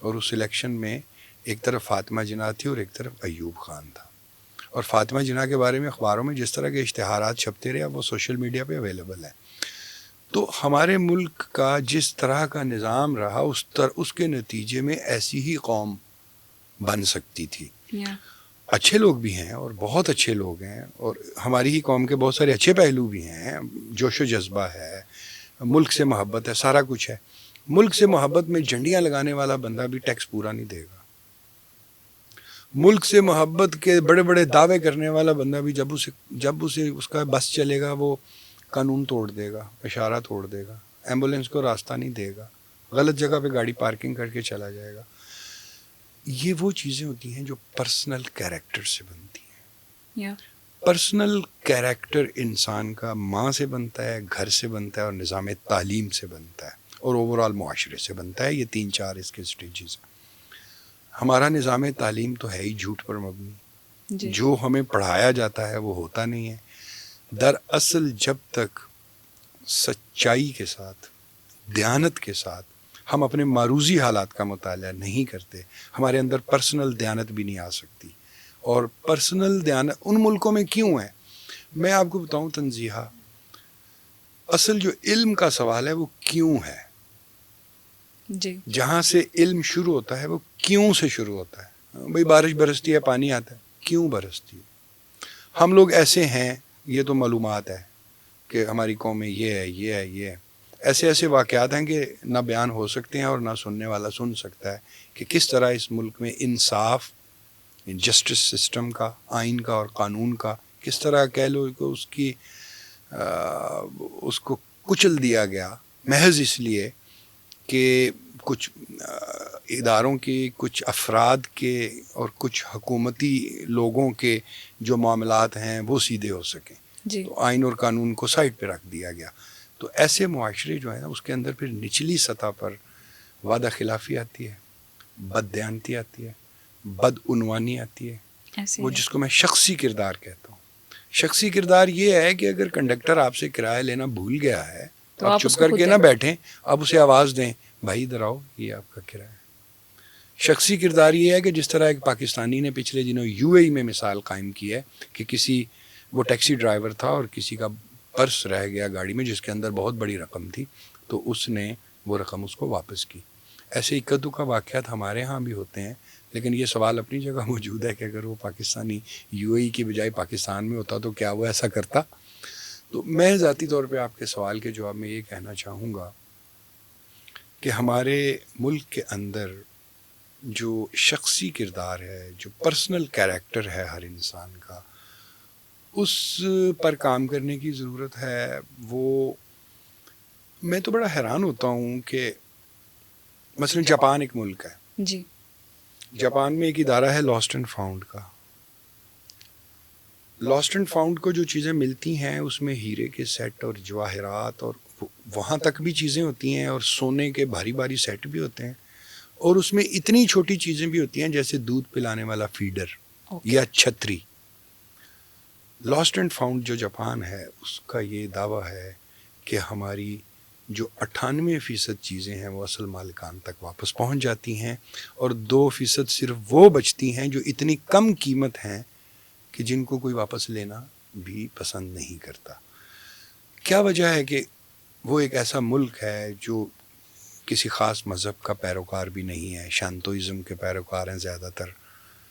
اور اس الیکشن میں ایک طرف فاطمہ جناح تھی اور ایک طرف ایوب خان تھا. اور فاطمہ جناح کے بارے میں اخباروں میں جس طرح کے اشتہارات چھپتے رہے اب وہ سوشل میڈیا پہ اویلیبل ہے. تو ہمارے ملک کا جس طرح کا نظام رہا اس کے نتیجے میں ایسی ہی قوم بن سکتی تھی. اچھے لوگ بھی ہیں اور بہت اچھے لوگ ہیں, اور ہماری ہی قوم کے بہت سارے اچھے پہلو بھی ہیں. جوش و جذبہ ہے, ملک سے محبت ہے, سارا کچھ ہے. ملک سے محبت میں جھنڈیاں لگانے والا بندہ بھی ٹیکس پورا نہیں دے گا. ملک سے محبت کے بڑے بڑے دعوے کرنے والا بندہ بھی جب اسے اس کا بس چلے گا وہ قانون توڑ دے گا, اشارہ توڑ دے گا, ایمبولینس کو راستہ نہیں دے گا, غلط جگہ پہ گاڑی پارکنگ کر کے چلا جائے گا. یہ وہ چیزیں ہوتی ہیں جو پرسنل کیریکٹر سے بنتی ہیں. پرسنل کیریکٹر انسان کا ماں سے بنتا ہے, گھر سے بنتا ہے, اور نظام تعلیم سے بنتا ہے, اور اوور آل معاشرے سے بنتا ہے. یہ 3-4 اس کے سٹیجز ہیں. ہمارا نظام تعلیم تو ہے ہی جھوٹ پر مبنی. جو ہمیں پڑھایا جاتا ہے وہ ہوتا نہیں ہے. دراصل جب تک سچائی کے ساتھ, دیانت کے ساتھ ہم اپنے معروضی حالات کا مطالعہ نہیں کرتے, ہمارے اندر پرسنل دیانت بھی نہیں آ سکتی. اور پرسنل دیانت ان ملکوں میں کیوں ہے, میں آپ کو بتاؤں تنزیہہ, اصل جو علم کا سوال ہے وہ کیوں ہے. جہاں سے علم شروع ہوتا ہے وہ کیوں سے شروع ہوتا ہے. بھئی بارش برستی ہے, پانی آتا ہے, کیوں برستی ہے. ہم لوگ ایسے ہیں, یہ تو معلومات ہے کہ ہماری قوم میں یہ ہے, یہ ہے, یہ ہے. ایسے ایسے واقعات ہیں کہ نہ بیان ہو سکتے ہیں اور نہ سننے والا سن سکتا ہے کہ کس طرح اس ملک میں انصاف, جسٹس سسٹم کا, آئین کا اور قانون کا کس طرح کہہ لو کہ اس کو کچل دیا گیا, محض اس لیے کہ کچھ اداروں کے, کچھ افراد کے اور کچھ حکومتی لوگوں کے جو معاملات ہیں وہ سیدھے ہو سکیں. تو آئین اور قانون کو سائڈ پہ رکھ دیا گیا. تو ایسے معاشرے جو ہیں نا, اس کے اندر پھر نچلی سطح پر وعدہ خلافی آتی ہے, بد دیانتی آتی ہے, بدعنوانی آتی ہے, وہ جس کو میں شخصی کردار کہتا ہوں. شخصی کردار یہ ہے کہ اگر کنڈکٹر آپ سے کرایہ لینا بھول گیا ہے تو آپ چپ کر کے نہ بیٹھیں, آپ اسے آواز دیں, بھائی ادھر آؤ, یہ آپ کا کرایہ ہے. شخصی کردار یہ ہے کہ جس طرح ایک پاکستانی نے پچھلے دنوں UAE میں مثال قائم کی ہے کہ وہ ٹیکسی ڈرائیور تھا اور کسی کا پرس رہ گیا گاڑی میں جس کے اندر بہت بڑی رقم تھی, تو اس نے وہ رقم اس کو واپس کی. ایسے اکا دکا واقعات ہمارے ہاں بھی ہوتے ہیں, لیکن یہ سوال اپنی جگہ موجود ہے کہ اگر وہ پاکستانی UAE کی بجائے پاکستان میں ہوتا تو کیا وہ ایسا کرتا. تو میں ذاتی طور پہ آپ کے سوال کے جواب میں یہ کہنا چاہوں گا کہ ہمارے ملک کے اندر جو شخصی کردار ہے, جو پرسنل کیریکٹر ہے ہر انسان کا, اس پر کام کرنے کی ضرورت ہے. وہ میں تو بڑا حیران ہوتا ہوں کہ مثلا جاپان ایک ملک ہے, جاپان میں ایک ادارہ ہے لاسٹ اینڈ فاؤنڈ کا. لاسٹ اینڈ فاؤنڈ کو جو چیزیں ملتی ہیں اس میں ہیرے کے سیٹ اور جواہرات اور وہاں تک بھی چیزیں ہوتی ہیں, اور سونے کے بھاری بھاری سیٹ بھی ہوتے ہیں, اور اس میں اتنی چھوٹی چیزیں بھی ہوتی ہیں جیسے دودھ پلانے والا فیڈر یا چھتری. لاسٹ اینڈ فاؤنڈ جو جاپان ہے اس کا یہ دعویٰ ہے کہ ہماری جو 98% چیزیں ہیں وہ اصل مالکان تک واپس پہنچ جاتی ہیں, اور 2% صرف وہ بچتی ہیں جو اتنی کم قیمت ہیں کہ جن کو کوئی واپس لینا بھی پسند نہیں کرتا. کیا وجہ ہے کہ وہ ایک ایسا ملک ہے جو کسی خاص مذہب کا پیروکار بھی نہیں ہے, شانتوئزم کے پیروکار ہیں زیادہ تر,